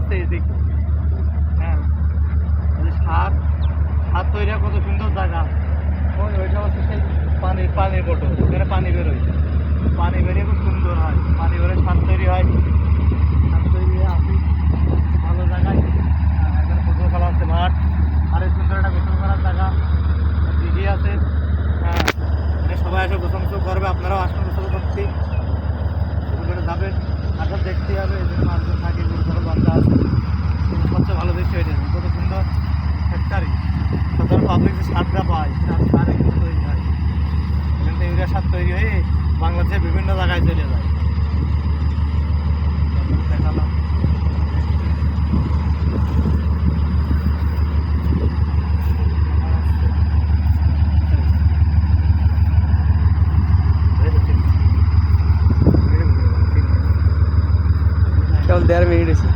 আছে এই দিক। হ্যাঁ, সার সার তৈরি কত সুন্দর জায়গা। ওইটা হচ্ছে সেই পানির বোতল, ওখানে পানি বেরোয়, পানি বেরিয়ে খুব সুন্দর হয়, পানি বেরোয় সার তৈরি হয়। সার তৈরি হয়ে আসি ভালো জায়গায়। এখানে গোসল করা আছে মাঠ, আর এই সুন্দর একটা গোসল করার জায়গা, দিঘি আছে। হ্যাঁ, সবাই এসে গোসল করবে, আপনারাও আসবেন গোসল করতে, গোসল করে যাবেন। এখন দেখতেই হবে এই জন্য মানুষজন থাকে, গরু ছাগল বান্ধা আছে। সবচেয়ে ভালো দেখতে এটা কত সুন্দর ফ্যাক্টরি। সাধারণ পাবলিক যে সারটা পায়, সার এখানে তৈরি হয়, এখান থেকে ইউরিয়া সার তৈরি হয়ে বাংলাদেশের বিভিন্ন জায়গায় চলে যায়। দেখালাম কেবল 1.5 মিনিট হয়েছে।